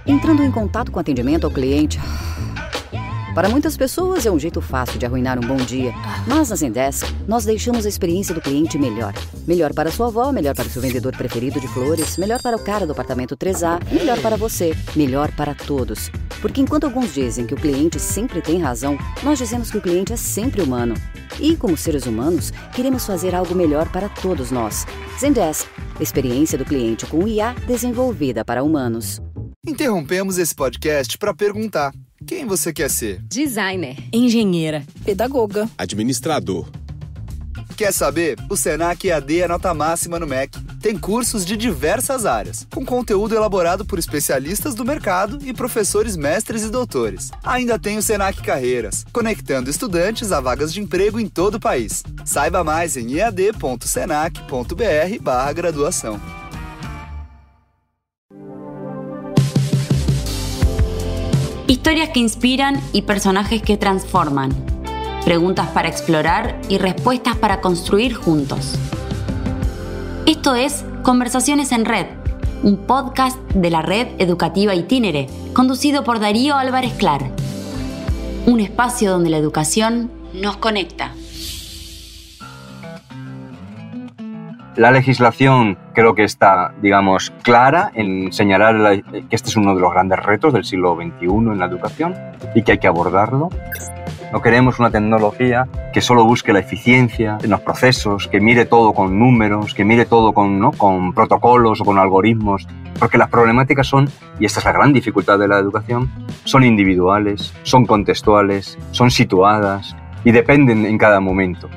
entrando em contato com o atendimento ao cliente. Para muitas pessoas é um jeito fácil de arruinar um bom dia, mas na Zendesk nós deixamos a experiência do cliente melhor. Melhor para sua avó, melhor para o seu vendedor preferido de flores, melhor para o cara do apartamento 3A, melhor para você, melhor para todos. Porque enquanto alguns dizem que o cliente sempre tem razão, nós dizemos que o cliente é sempre humano. E como seres humanos, queremos fazer algo melhor para todos nós. Zendesk, experiência do cliente com IA desenvolvida para humanos. Interrompemos esse podcast para perguntar: quem você quer ser? Designer, engenheira, pedagoga, administrador. Quer saber? O Senac EAD é nota máxima no MEC. Tem cursos de diversas áreas, com conteúdo elaborado por especialistas do mercado e professores mestres e doutores. Ainda tem o Senac Carreiras, conectando estudantes a vagas de emprego em todo o país. Saiba mais em ead.senac.br/graduação. Historias que inspiran y personajes que transforman. Preguntas para explorar y respuestas para construir juntos. Esto es Conversaciones en Red, un podcast de la Red Educativa Itinere, conducido por Darío Álvarez Clar. Un espacio donde la educación nos conecta. La legislación creo que está, digamos, clara en señalar que este es uno de los grandes retos del siglo XXI en la educación y que hay que abordarlo. No queremos una tecnología que solo busque la eficiencia en los procesos, que mire todo con números, que mire todo con protocolos o con algoritmos, porque las problemáticas son, y esta es la gran dificultad de la educación, son individuales, son contextuales, son situadas y dependen en cada momento.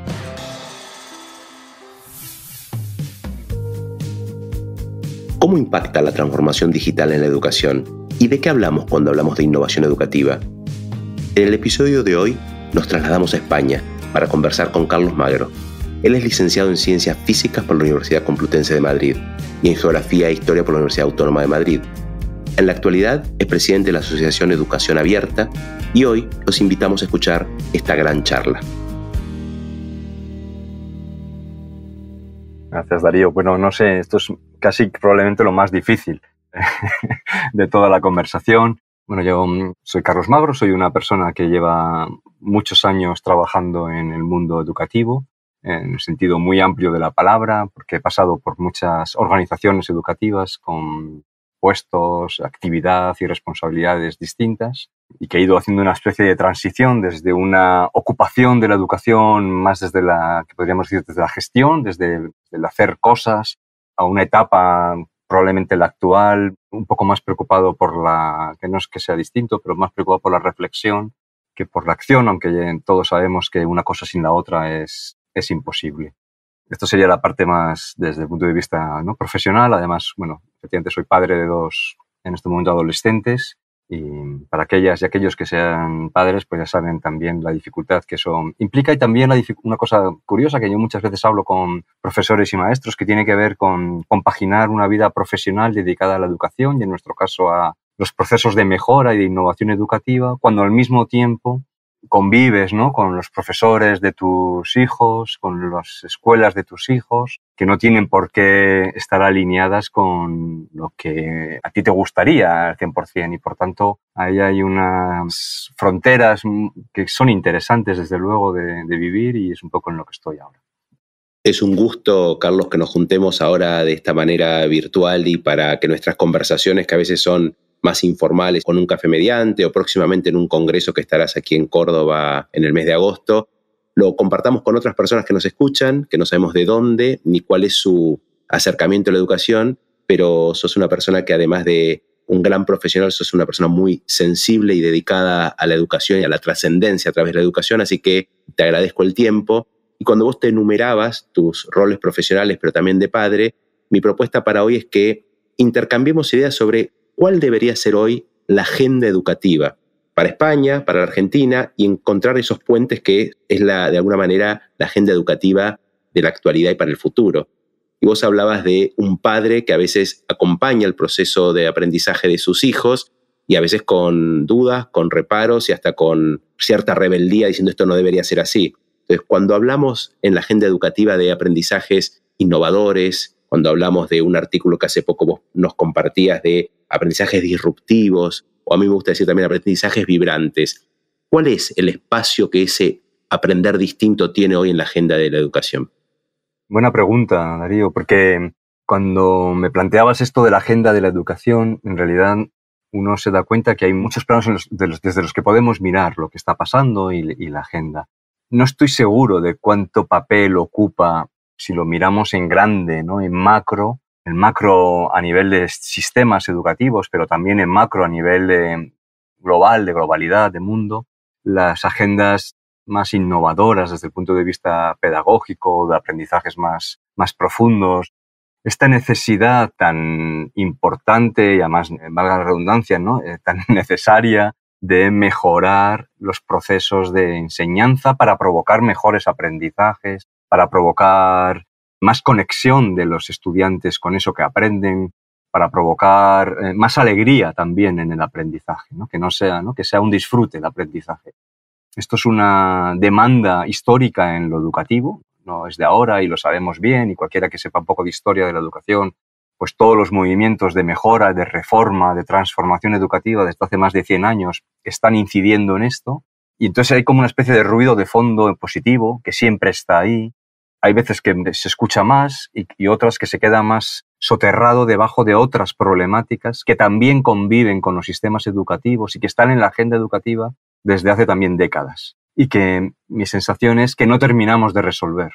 ¿Cómo impacta la transformación digital en la educación? ¿Y de qué hablamos cuando hablamos de innovación educativa? En el episodio de hoy nos trasladamos a España para conversar con Carlos Magro. Él es licenciado en Ciencias Físicas por la Universidad Complutense de Madrid y en Geografía e Historia por la Universidad Autónoma de Madrid. En la actualidad es presidente de la Asociación Educación Abierta y hoy los invitamos a escuchar esta gran charla. Gracias, Darío. Bueno, no sé, esto es casi probablemente lo más difícil de toda la conversación. Bueno, yo soy Carlos Magro, soy una persona que lleva muchos años trabajando en el mundo educativo, en el sentido muy amplio de la palabra, porque he pasado por muchas organizaciones educativas con puestos, actividad y responsabilidades distintas y que he ido haciendo una especie de transición desde una ocupación de la educación más desde la, que podríamos decir, desde la gestión, desde el hacer cosas, a una etapa probablemente la actual, un poco más preocupado por la, que no es que sea distinto, pero más preocupado por la reflexión que por la acción, aunque todos sabemos que una cosa sin la otra es imposible. Esto sería la parte más desde el punto de vista, ¿no?, profesional. Además, bueno, efectivamente soy padre de dos, en este momento, adolescentes, y para aquellas y aquellos que sean padres, pues ya saben también la dificultad que eso implica, y también una cosa curiosa que yo muchas veces hablo con profesores y maestros, que tiene que ver con compaginar una vida profesional dedicada a la educación y, en nuestro caso, a los procesos de mejora y de innovación educativa, cuando al mismo tiempo convives, ¿no?, con los profesores de tus hijos, con las escuelas de tus hijos, que no tienen por qué estar alineadas con lo que a ti te gustaría al 100%, y por tanto ahí hay unas fronteras que son interesantes desde luego de vivir, y es un poco en lo que estoy ahora. Es un gusto, Carlos, que nos juntemos ahora de esta manera virtual y para que nuestras conversaciones, que a veces son más informales, con un café mediante o próximamente en un congreso que estarás aquí en Córdoba en el mes de agosto, lo compartamos con otras personas que nos escuchan, que no sabemos de dónde ni cuál es su acercamiento a la educación, pero sos una persona que, además de un gran profesional, sos una persona muy sensible y dedicada a la educación y a la trascendencia a través de la educación, así que te agradezco el tiempo. Y cuando vos te enumerabas tus roles profesionales, pero también de padre, mi propuesta para hoy es que intercambiemos ideas sobre cuál debería ser hoy la agenda educativa para España, para la Argentina, y encontrar esos puentes que es de alguna manera la agenda educativa de la actualidad y para el futuro. Y vos hablabas de un padre que a veces acompaña el proceso de aprendizaje de sus hijos y a veces con dudas, con reparos y hasta con cierta rebeldía diciendo esto no debería ser así. Entonces, cuando hablamos en la agenda educativa de aprendizajes innovadores, cuando hablamos de un artículo que hace poco vos nos compartías de aprendizajes disruptivos, o a mí me gusta decir también aprendizajes vibrantes. ¿Cuál es el espacio que ese aprender distinto tiene hoy en la agenda de la educación? Buena pregunta, Darío, porque cuando me planteabas esto de la agenda de la educación, en realidad uno se da cuenta que hay muchos planos desde los que podemos mirar lo que está pasando y la agenda. No estoy seguro de cuánto papel ocupa, si lo miramos en grande, ¿no? En macro a nivel de sistemas educativos, pero también en macro a nivel de globalidad, de mundo, las agendas más innovadoras desde el punto de vista pedagógico, de aprendizajes más profundos. Esta necesidad tan importante y además, valga la redundancia, ¿no? Tan necesaria de mejorar los procesos de enseñanza para provocar mejores aprendizajes, para provocar más conexión de los estudiantes con eso que aprenden, para provocar más alegría también en el aprendizaje, ¿no? Que sea un disfrute el aprendizaje. Esto es una demanda histórica en lo educativo, no es de ahora y lo sabemos bien, y cualquiera que sepa un poco de historia de la educación, pues todos los movimientos de mejora, de reforma, de transformación educativa desde hace más de 100 años están incidiendo en esto. Y entonces hay como una especie de ruido de fondo positivo que siempre está ahí. Hay veces que se escucha más y otras que se queda más soterrado debajo de otras problemáticas que también conviven con los sistemas educativos y que están en la agenda educativa desde hace también décadas. Y que mi sensación es que no terminamos de resolver.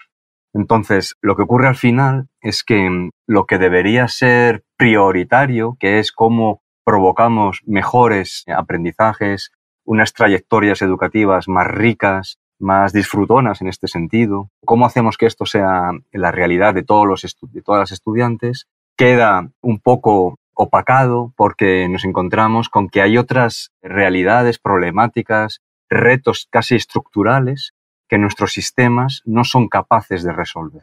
Entonces, lo que ocurre al final es que lo que debería ser prioritario, que es cómo provocamos mejores aprendizajes, unas trayectorias educativas más ricas, más disfrutonas en este sentido, cómo hacemos que esto sea la realidad de todas las estudiantes, queda un poco opacado porque nos encontramos con que hay otras realidades, problemáticas, retos casi estructurales que nuestros sistemas no son capaces de resolver.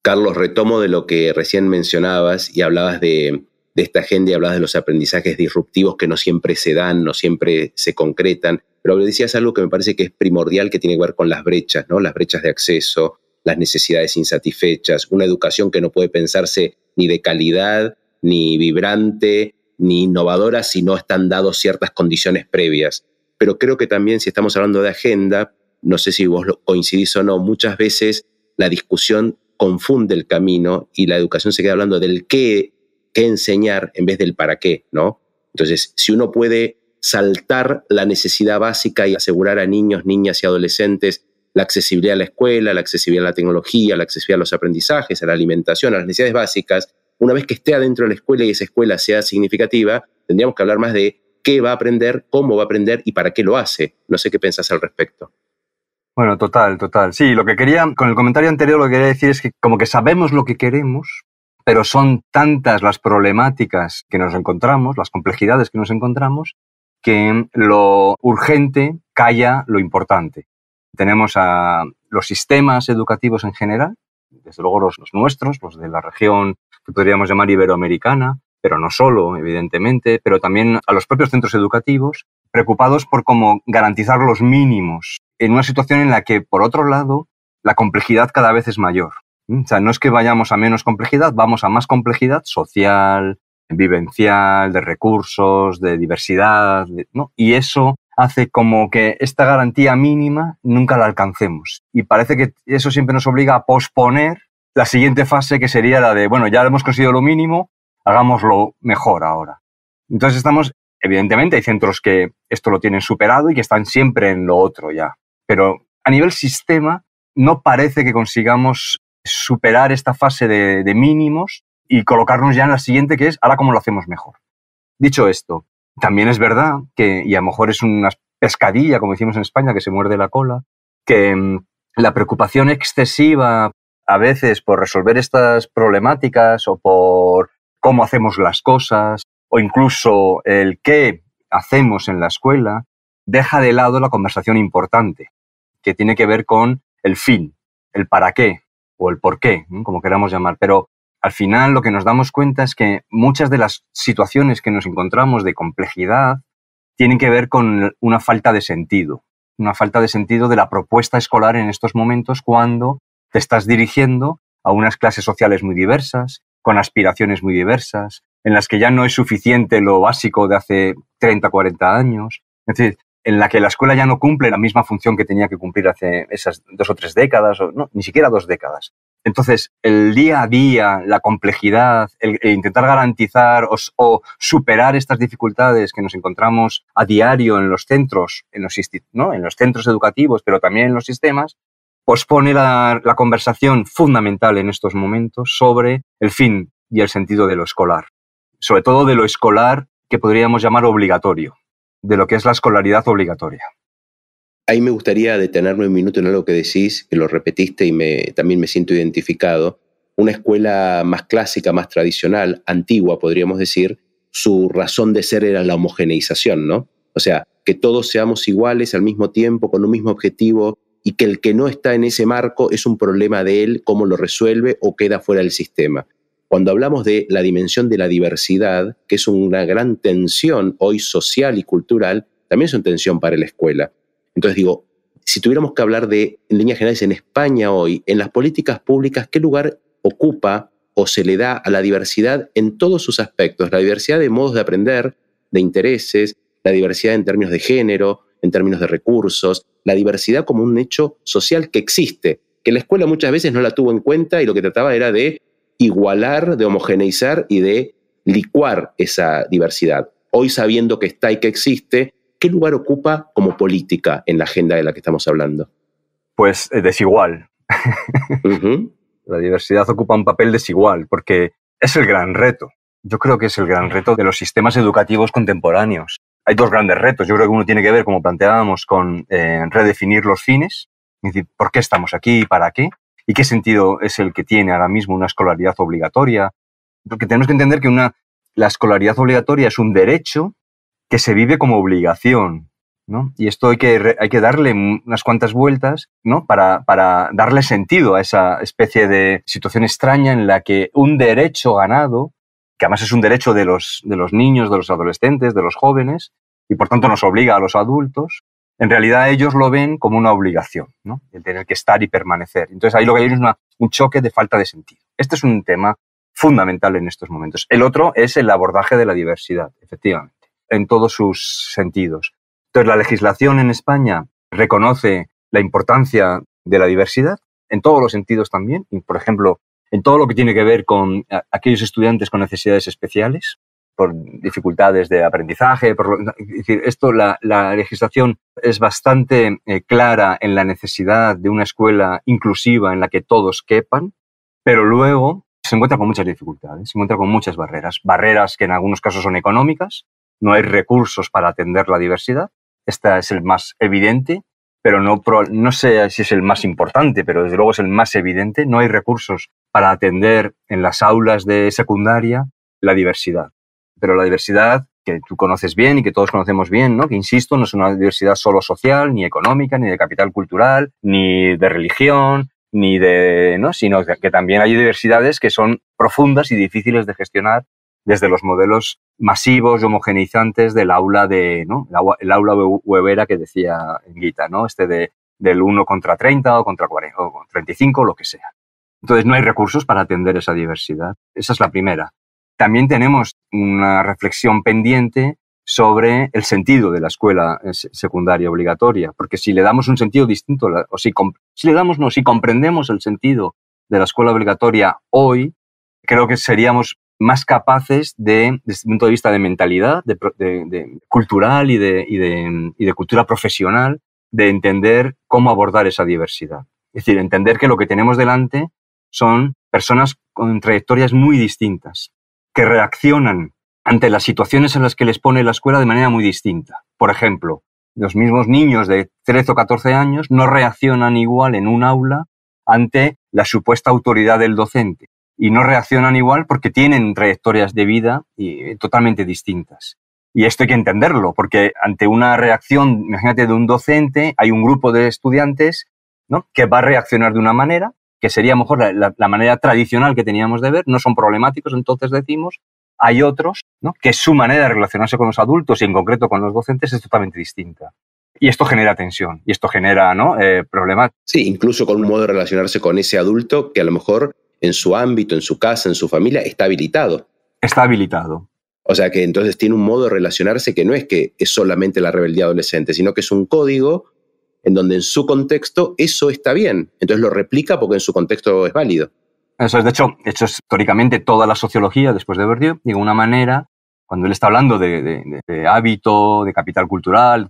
Carlos, retomo de lo que recién mencionabas y hablabas de esta agenda y hablabas de los aprendizajes disruptivos que no siempre se dan, no siempre se concretan, pero decías algo que me parece que es primordial, que tiene que ver con las brechas, ¿no? Las brechas de acceso, las necesidades insatisfechas, una educación que no puede pensarse ni de calidad, ni vibrante, ni innovadora si no están dadas ciertas condiciones previas. Pero creo que también, si estamos hablando de agenda, no sé si vos coincidís o no, muchas veces la discusión confunde el camino y la educación se queda hablando del qué enseñar en vez del para qué, ¿no? Entonces, si uno puede saltar la necesidad básica y asegurar a niños, niñas y adolescentes la accesibilidad a la escuela, la accesibilidad a la tecnología, la accesibilidad a los aprendizajes, a la alimentación, a las necesidades básicas, una vez que esté adentro de la escuela y esa escuela sea significativa, tendríamos que hablar más de qué va a aprender, cómo va a aprender y para qué lo hace. No sé qué pensás al respecto. Bueno, total. Sí, con el comentario anterior lo que quería decir es que como que sabemos lo que queremos, pero son tantas las problemáticas que nos encontramos, las complejidades que nos encontramos, que lo urgente calla lo importante. Tenemos a los sistemas educativos en general, desde luego los nuestros, los de la región que podríamos llamar iberoamericana, pero no solo, evidentemente, pero también a los propios centros educativos, preocupados por cómo garantizar los mínimos en una situación en la que, por otro lado, la complejidad cada vez es mayor. O sea, no es que vayamos a menos complejidad, vamos a más complejidad social, vivencial, de recursos, de diversidad, ¿no? Y eso hace como que esta garantía mínima nunca la alcancemos. Y parece que eso siempre nos obliga a posponer la siguiente fase, que sería la de, bueno, ya hemos conseguido lo mínimo, hagámoslo mejor ahora. Entonces evidentemente hay centros que esto lo tienen superado y que están siempre en lo otro ya. Pero a nivel sistema no parece que consigamos superar esta fase de mínimos y colocarnos ya en la siguiente, que es ahora cómo lo hacemos mejor. Dicho esto, también es verdad que, y a lo mejor es una pescadilla, como decimos en España, que se muerde la cola, que la preocupación excesiva a veces por resolver estas problemáticas o por cómo hacemos las cosas o incluso el qué hacemos en la escuela, deja de lado la conversación importante, que tiene que ver con el fin, el para qué o el por qué, ¿no? Como queramos llamar. Pero al final lo que nos damos cuenta es que muchas de las situaciones que nos encontramos de complejidad tienen que ver con una falta de sentido de la propuesta escolar en estos momentos, cuando te estás dirigiendo a unas clases sociales muy diversas, con aspiraciones muy diversas, en las que ya no es suficiente lo básico de hace 30, 40 años. Es decir, en la que la escuela ya no cumple la misma función que tenía que cumplir hace esas 2 o 3 décadas, o no, ni siquiera 2 décadas. Entonces, el día a día, la complejidad, el intentar garantizar o superar estas dificultades que nos encontramos a diario en los centros, en los centros educativos, pero también en los sistemas, pospone la conversación fundamental en estos momentos sobre el fin y el sentido de lo escolar. Sobre todo de lo escolar que podríamos llamar obligatorio, de lo que es la escolaridad obligatoria. Ahí me gustaría detenerme un minuto en algo que decís, que lo repetiste y también me siento identificado. Una escuela más clásica, más tradicional, antigua, podríamos decir, su razón de ser era la homogeneización, ¿no? O sea, que todos seamos iguales al mismo tiempo, con un mismo objetivo, y que el que no está en ese marco es un problema de él, cómo lo resuelve o queda fuera del sistema. Cuando hablamos de la dimensión de la diversidad, que es una gran tensión hoy social y cultural, también es una tensión para la escuela. Entonces digo, si tuviéramos que hablar en líneas generales en España hoy, en las políticas públicas, ¿qué lugar ocupa o se le da a la diversidad en todos sus aspectos? La diversidad de modos de aprender, de intereses, la diversidad en términos de género, en términos de recursos, la diversidad como un hecho social que existe, que la escuela muchas veces no la tuvo en cuenta y lo que trataba era de igualar, de homogeneizar y de licuar esa diversidad. Hoy, sabiendo que está y que existe, ¿qué lugar ocupa como política en la agenda de la que estamos hablando? Pues desigual. Uh-huh. La diversidad ocupa un papel desigual porque es el gran reto. Yo creo que es el gran reto de los sistemas educativos contemporáneos. Hay 2 grandes retos. Yo creo que uno tiene que ver, como planteábamos, con redefinir los fines. Es decir, ¿por qué estamos aquí y para qué? ¿Y qué sentido es el que tiene ahora mismo una escolaridad obligatoria? Porque tenemos que entender que la escolaridad obligatoria es un derecho que se vive como obligación, ¿no? Y esto hay que darle unas cuantas vueltas, ¿no? Para darle sentido a esa especie de situación extraña en la que un derecho ganado, que además es un derecho de los niños, de los adolescentes, de los jóvenes, y por tanto nos obliga a los adultos, en realidad ellos lo ven como una obligación, ¿no? El tener que estar y permanecer. Entonces ahí lo que hay es un choque de falta de sentido. Este es un tema fundamental en estos momentos. El otro es el abordaje de la diversidad, efectivamente, en todos sus sentidos. Entonces la legislación en España reconoce la importancia de la diversidad en todos los sentidos también. Por ejemplo, en todo lo que tiene que ver con aquellos estudiantes con necesidades especiales, por dificultades de aprendizaje. Es decir, la legislación es bastante clara en la necesidad de una escuela inclusiva en la que todos quepan, pero luego se encuentra con muchas dificultades, se encuentra con muchas barreras. Barreras que en algunos casos son económicas, no hay recursos para atender la diversidad. Esta es el más evidente, pero no sé si es el más importante, pero desde luego es el más evidente. No hay recursos para atender en las aulas de secundaria la diversidad. Pero la diversidad que tú conoces bien y que todos conocemos bien, ¿no? Que, insisto, no es una diversidad solo social, ni económica, ni de capital cultural, ni de religión, ni de, ¿no? Sino que también hay diversidades que son profundas y difíciles de gestionar desde los modelos masivos y homogeneizantes del aula ¿no? El aula webera que decía Gita, ¿no? Del 1 contra 30 o contra 40 o 35, lo que sea. Entonces no hay recursos para atender esa diversidad. Esa es la primera. También tenemos una reflexión pendiente sobre el sentido de la escuela secundaria obligatoria, porque si le damos un sentido distinto, si comprendemos el sentido de la escuela obligatoria hoy, creo que seríamos más capaces desde el punto de vista de mentalidad, de cultural y de cultura profesional, de entender cómo abordar esa diversidad. Es decir, entender que lo que tenemos delante son personas con trayectorias muy distintas, que reaccionan ante las situaciones en las que les pone la escuela de manera muy distinta. Por ejemplo, los mismos niños de 13 o 14 años no reaccionan igual en un aula ante la supuesta autoridad del docente. Y no reaccionan igual porque tienen trayectorias de vida totalmente distintas. Y esto hay que entenderlo, porque ante una reacción, imagínate, de un docente, hay un grupo de estudiantes, ¿no? Que va a reaccionar de una manera, que sería a lo mejor la manera tradicional que teníamos de ver, no son problemáticos, entonces decimos. Hay otros, ¿no? Que su manera de relacionarse con los adultos y en concreto con los docentes es totalmente distinta. Y esto genera tensión, y esto genera, ¿no? Problemas. Sí, incluso con un modo de relacionarse con ese adulto que a lo mejor en su ámbito, en su casa, en su familia, está habilitado. está habilitado. O sea que entonces tiene un modo de relacionarse que no es que es solamente la rebeldía adolescente, sino que es un código en donde en su contexto eso está bien. Entonces lo replica porque en su contexto es válido. Eso es, de hecho, históricamente toda la sociología, después de Bourdieu, de alguna manera, cuando él está hablando de hábito, de capital cultural,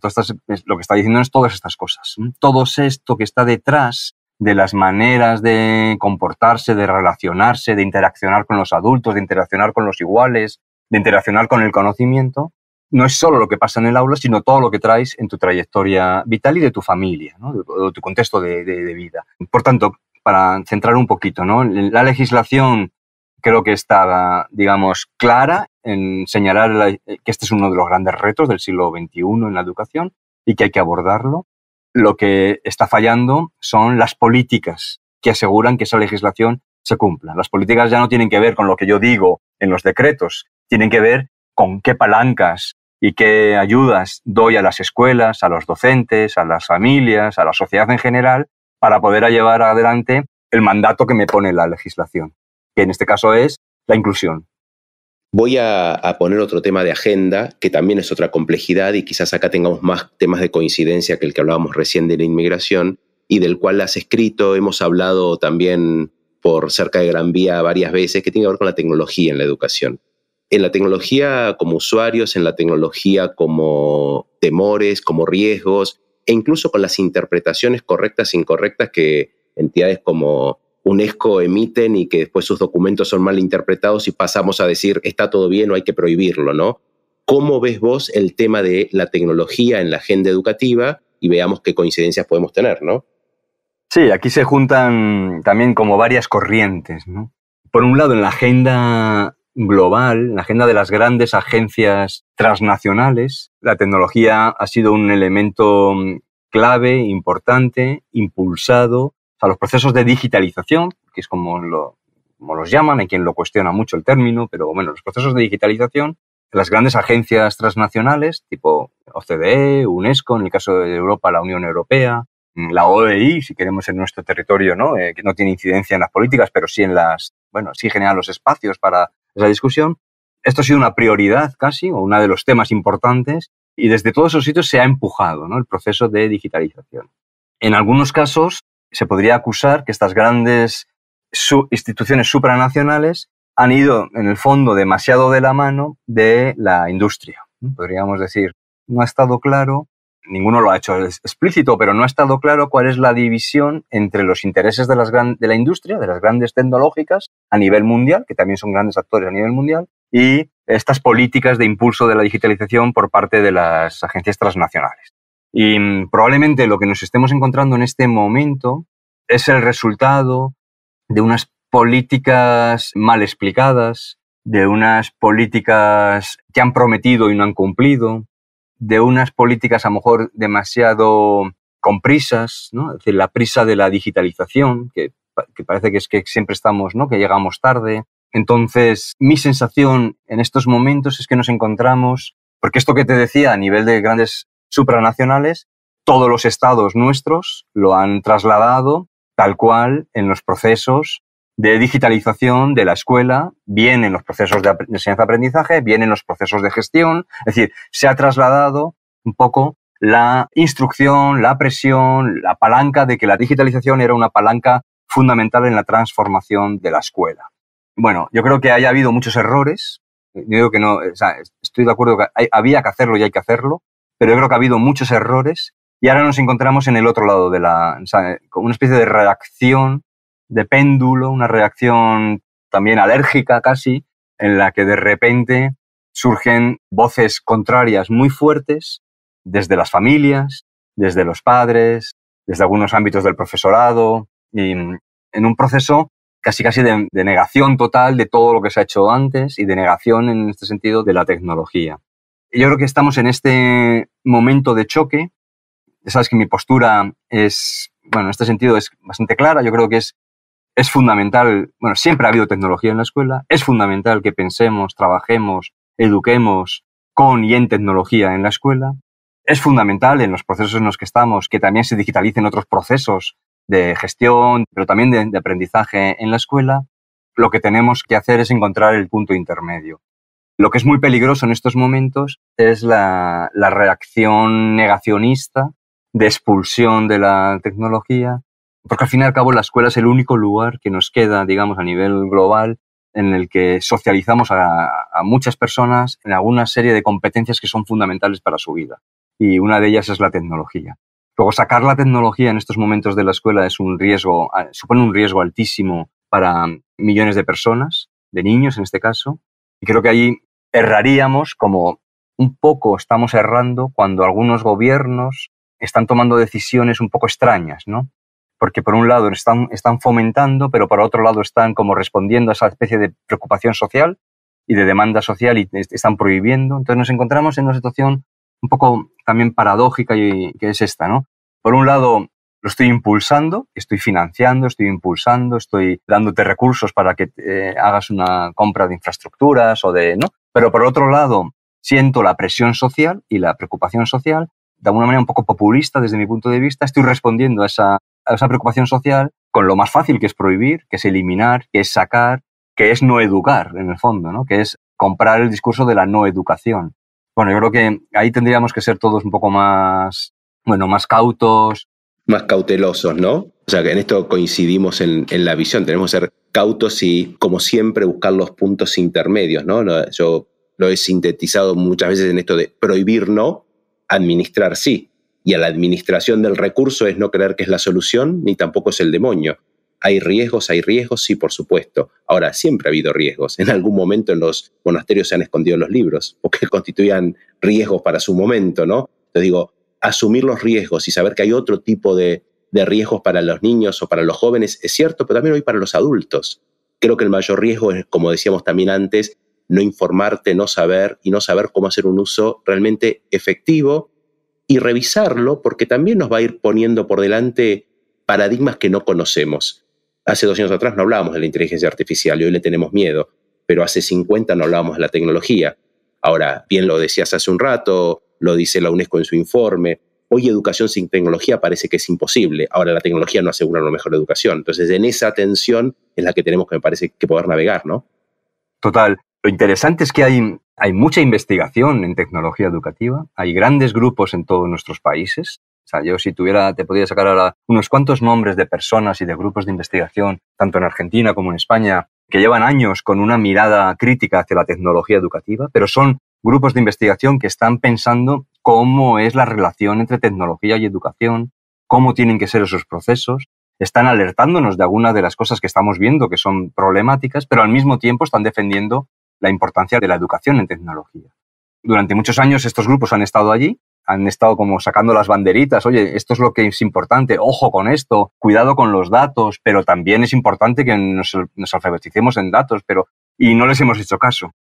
lo que está diciendo es todas estas cosas. Todo esto que está detrás de las maneras de comportarse, de relacionarse, de interaccionar con los adultos, de interaccionar con los iguales, de interaccionar con el conocimiento, no es solo lo que pasa en el aula, sino todo lo que traes en tu trayectoria vital y de tu familia, ¿no? De tu contexto de vida. Por tanto, para centrar un poquito, ¿no? La legislación creo que está, digamos, clara en señalar que este es uno de los grandes retos del siglo XXI en la educación y que hay que abordarlo. Lo que está fallando son las políticas que aseguran que esa legislación se cumpla. Las políticas ya no tienen que ver con lo que yo digo en los decretos, tienen que ver con qué palancas y qué ayudas doy a las escuelas, a los docentes, a las familias, a la sociedad en general, para poder llevar adelante el mandato que me pone la legislación, que en este caso es la inclusión. Voy a poner otro tema de agenda, que también es otra complejidad y quizás acá tengamos más temas de coincidencia que el que hablábamos recién de la inmigración y del cual has escrito, hemos hablado también por cerca de Gran Vía varias veces, que tiene que ver con la tecnología en la educación. En la tecnología como usuarios, en la tecnología como temores, como riesgos, e incluso con las interpretaciones correctas e incorrectas que entidades como UNESCO emiten y que después sus documentos son mal interpretados y pasamos a decir está todo bien o hay que prohibirlo, ¿no? ¿Cómo ves vos el tema de la tecnología en la agenda educativa? Y veamos qué coincidencias podemos tener, ¿no? Sí, aquí se juntan también como varias corrientes, ¿no? Por un lado, en la agenda global, en la agenda de las grandes agencias transnacionales, la tecnología ha sido un elemento clave, importante, impulsado. O sea, los procesos de digitalización, que es como los llaman, hay quien lo cuestiona mucho el término, pero bueno, los procesos de digitalización, las grandes agencias transnacionales, tipo OCDE, UNESCO, en el caso de Europa, la Unión Europea, la OEI, si queremos en nuestro territorio, ¿no? Que no tiene incidencia en las políticas, pero sí sí genera los espacios para esa discusión. Esto ha sido una prioridad casi, o uno de los temas importantes, y desde todos esos sitios se ha empujado, ¿no? El proceso de digitalización. En algunos casos se podría acusar que estas grandes instituciones supranacionales han ido, en el fondo, demasiado de la mano de la industria. Podríamos decir, no ha estado claro, ninguno lo ha hecho explícito, pero no ha estado claro cuál es la división entre los intereses de la industria, de las grandes tecnológicas a nivel mundial, que también son grandes actores a nivel mundial, y estas políticas de impulso de la digitalización por parte de las agencias transnacionales. Y probablemente lo que nos estemos encontrando en este momento es el resultado de unas políticas mal explicadas, de unas políticas que han prometido y no han cumplido, de unas políticas a lo mejor demasiado con prisas, ¿no? Es decir, la prisa de la digitalización, que parece que es que siempre estamos, ¿no? Que llegamos tarde. Entonces, mi sensación en estos momentos es que nos encontramos, porque esto que te decía a nivel de grandes supranacionales, todos los estados nuestros lo han trasladado tal cual en los procesos de digitalización de la escuela, bien en los procesos de enseñanza-aprendizaje, bien en los procesos de gestión. Es decir, se ha trasladado un poco la instrucción, la presión, la palanca de que la digitalización era una palanca fundamental en la transformación de la escuela. Bueno, yo creo que haya habido muchos errores. Yo digo que no, o sea, estoy de acuerdo que había que hacerlo y hay que hacerlo, pero yo creo que ha habido muchos errores y ahora nos encontramos en el otro lado de o sea, como una especie de reacción de péndulo, una reacción también alérgica casi, en la que de repente surgen voces contrarias muy fuertes desde las familias, desde los padres, desde algunos ámbitos del profesorado, y en un proceso casi de negación total de todo lo que se ha hecho antes y de negación en este sentido de la tecnología. Yo creo que estamos en este momento de choque. Ya sabes que mi postura es, bueno, en este sentido es bastante clara. Yo creo que es fundamental, bueno, siempre ha habido tecnología en la escuela, es fundamental que pensemos, trabajemos, eduquemos con y en tecnología en la escuela. Es fundamental en los procesos en los que estamos que también se digitalicen otros procesos de gestión, pero también de aprendizaje en la escuela. lo que tenemos que hacer es encontrar el punto intermedio. Lo que es muy peligroso en estos momentos es la reacción negacionista de expulsión de la tecnología, porque al fin y al cabo la escuela es el único lugar que nos queda, digamos, a nivel global, en el que socializamos a muchas personas en alguna serie de competencias que son fundamentales para su vida. Y una de ellas es la tecnología. Luego, sacar la tecnología en estos momentos de la escuela es un riesgo, supone un riesgo altísimo para millones de personas, de niños en este caso. Y creo que ahí erraríamos, como un poco estamos errando cuando algunos gobiernos están tomando decisiones un poco extrañas, ¿no? Porque por un lado están fomentando, pero por otro lado están como respondiendo a esa especie de preocupación social y de demanda social y están prohibiendo. Entonces nos encontramos en una situación un poco también paradójica y que es esta, ¿no? Por un lado lo estoy impulsando, estoy financiando, estoy impulsando, estoy dándote recursos para que hagas una compra de infraestructuras o de, ¿no? Pero por otro lado siento la presión social y la preocupación social de alguna manera un poco populista desde mi punto de vista. Estoy respondiendo a esa preocupación social con lo más fácil, que es prohibir, que es eliminar, que es sacar, que es no educar, en el fondo, ¿no? Que es comprar el discurso de la no educación. Bueno, yo creo que ahí tendríamos que ser todos un poco más, bueno, más cautos. Más cautelosos, ¿no? O sea, que en esto coincidimos en la visión. Tenemos que ser cautos y, como siempre, buscar los puntos intermedios, ¿no? Yo lo he sintetizado muchas veces en esto de prohibir no, administrar sí. Y a la administración del recurso es no creer que es la solución, ni tampoco es el demonio. ¿Hay riesgos? Sí, por supuesto. Ahora, siempre ha habido riesgos. En algún momento en los monasterios se han escondido los libros, porque constituían riesgos para su momento, ¿no? Te digo, asumir los riesgos y saber que hay otro tipo de riesgos para los niños o para los jóvenes es cierto, pero también hoy para los adultos. Creo que el mayor riesgo es, como decíamos también antes, no informarte, no saber y no saber cómo hacer un uso realmente efectivo y revisarlo, porque también nos va a ir poniendo por delante paradigmas que no conocemos. Hace 2 años atrás no hablábamos de la inteligencia artificial y hoy le tenemos miedo, pero hace 50 no hablábamos de la tecnología. Ahora, bien lo decías hace un rato, lo dice la UNESCO en su informe, hoy educación sin tecnología parece que es imposible. Ahora la tecnología no asegura una mejor educación. Entonces, en esa tensión es la que tenemos que, me parece, que poder navegar, ¿no? Total. Lo interesante es que hay mucha investigación en tecnología educativa. Hay grandes grupos en todos nuestros países. O sea, yo si te podría sacar ahora unos cuantos nombres de personas y de grupos de investigación, tanto en Argentina como en España, que llevan años con una mirada crítica hacia la tecnología educativa, pero son grupos de investigación que están pensando cómo es la relación entre tecnología y educación, cómo tienen que ser esos procesos, están alertándonos de algunas de las cosas que estamos viendo que son problemáticas, pero al mismo tiempo están defendiendo la importancia de la educación en tecnología. Durante muchos años estos grupos han estado allí, han estado como sacando las banderitas, oye, esto es lo que es importante, ojo con esto, cuidado con los datos, pero también es importante que nos alfabeticemos en datos, y no les hemos hecho caso.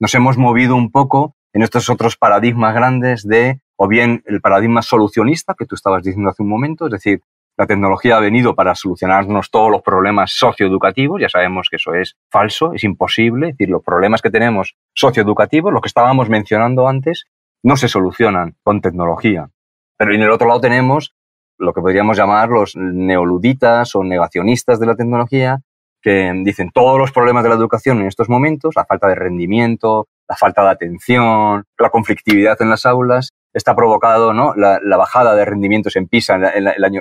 Nos hemos movido un poco en estos otros paradigmas grandes de, o bien el paradigma solucionista que tú estabas diciendo hace un momento, es decir, la tecnología ha venido para solucionarnos todos los problemas socioeducativos, ya sabemos que eso es falso, es imposible, es decir, los problemas que tenemos socioeducativos, lo que estábamos mencionando antes, no se solucionan con tecnología. Pero en el otro lado tenemos lo que podríamos llamar los neoluditas o negacionistas de la tecnología, que dicen todos los problemas de la educación en estos momentos, la falta de rendimiento, la falta de atención, la conflictividad en las aulas, está provocado, ¿no? La bajada de rendimientos en PISA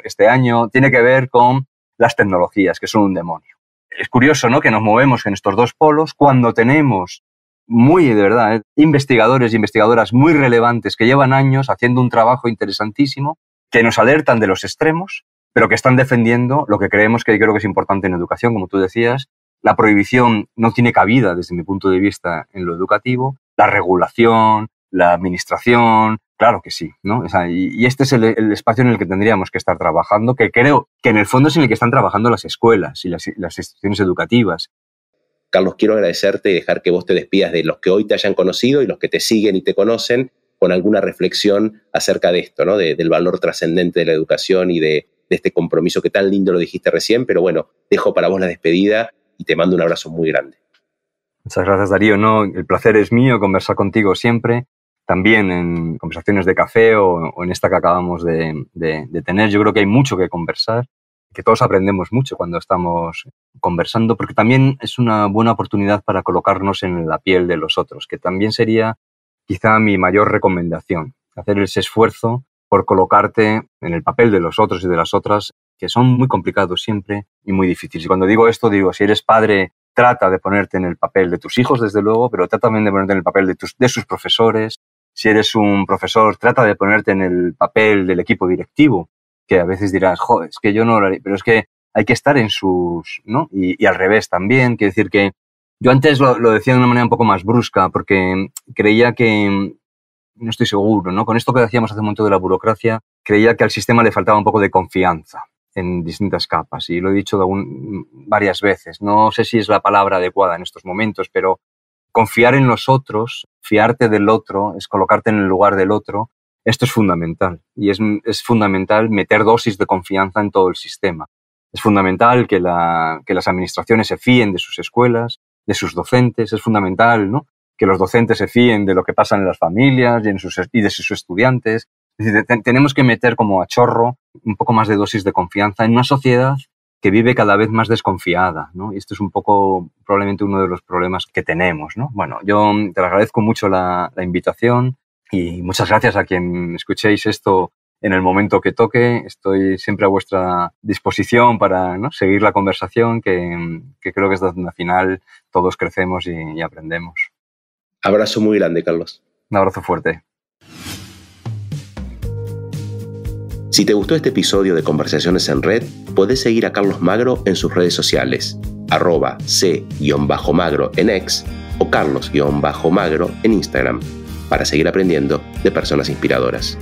este año, tiene que ver con las tecnologías, que son un demonio. Es curioso, ¿no?, que nos movemos en estos dos polos cuando tenemos de verdad, investigadores y investigadoras muy relevantes que llevan años haciendo un trabajo interesantísimo, que nos alertan de los extremos, pero que están defendiendo lo que creemos que creo que es importante en educación, como tú decías. La prohibición no tiene cabida, desde mi punto de vista, en lo educativo. La regulación, la administración, claro que sí, ¿no? O sea, y este es el espacio en el que tendríamos que estar trabajando, que creo que en el fondo es en el que están trabajando las escuelas y las instituciones educativas. Carlos, quiero agradecerte y dejar que vos te despidas de los que hoy te hayan conocido y los que te siguen y te conocen con alguna reflexión acerca de esto, ¿no? Del valor trascendente de la educación y de este compromiso que tan lindo lo dijiste recién, pero bueno, dejo para vos la despedida y te mando un abrazo muy grande. Muchas gracias, Darío. No, el placer es mío conversar contigo siempre, también en conversaciones de café o en esta que acabamos de tener. Yo creo que hay mucho que conversar. que todos aprendemos mucho cuando estamos conversando, porque también es una buena oportunidad para colocarnos en la piel de los otros, que también sería quizá mi mayor recomendación, hacer ese esfuerzo por colocarte en el papel de los otros y de las otras, que son muy complicados siempre y muy difíciles. Y cuando digo esto, digo, si eres padre, trata de ponerte en el papel de tus hijos, desde luego, pero trata también de ponerte en el papel de sus profesores. Si eres un profesor, trata de ponerte en el papel del equipo directivo, que a veces dirás, joder, es que yo no lo haré, pero es que hay que estar en sus, ¿no? Y al revés también, quiero decir que yo antes lo decía de una manera un poco más brusca, porque creía que, no estoy seguro, ¿no? Con esto que decíamos hace un momento de la burocracia, creía que al sistema le faltaba un poco de confianza en distintas capas, y lo he dicho varias veces. No sé si es la palabra adecuada en estos momentos, pero confiar en los otros, fiarte del otro, es colocarte en el lugar del otro. Esto es fundamental, y es fundamental meter dosis de confianza en todo el sistema. Es fundamental que las administraciones se fíen de sus escuelas, de sus docentes. Es fundamental, ¿no?, que los docentes se fíen de lo que pasa en las familias y de sus estudiantes. Es decir, tenemos que meter como a chorro un poco más de dosis de confianza en una sociedad que vive cada vez más desconfiada, ¿no? Y esto es un poco probablemente uno de los problemas que tenemos, ¿no? Bueno, yo te agradezco mucho la invitación y muchas gracias a quien escuchéis esto en el momento que toque. Estoy siempre a vuestra disposición para, ¿no?, seguir la conversación, que creo que es donde al final todos crecemos y aprendemos. Abrazo muy grande, Carlos. Un abrazo fuerte. Si te gustó este episodio de Conversaciones en Red, podés seguir a Carlos Magro en sus redes sociales, @c_magro en X o Carlos_magro en Instagram, para seguir aprendiendo de personas inspiradoras.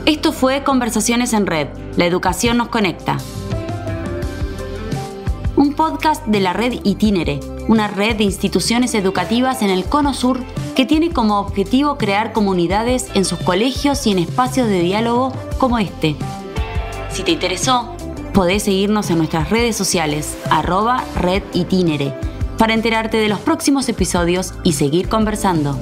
Esto fue Conversaciones en Red. La educación nos conecta. Un podcast de la red Itinere, una red de instituciones educativas en el Cono Sur que tiene como objetivo crear comunidades en sus colegios y en espacios de diálogo como este. Si te interesó, podés seguirnos en nuestras redes sociales, @RedItinere, para enterarte de los próximos episodios y seguir conversando.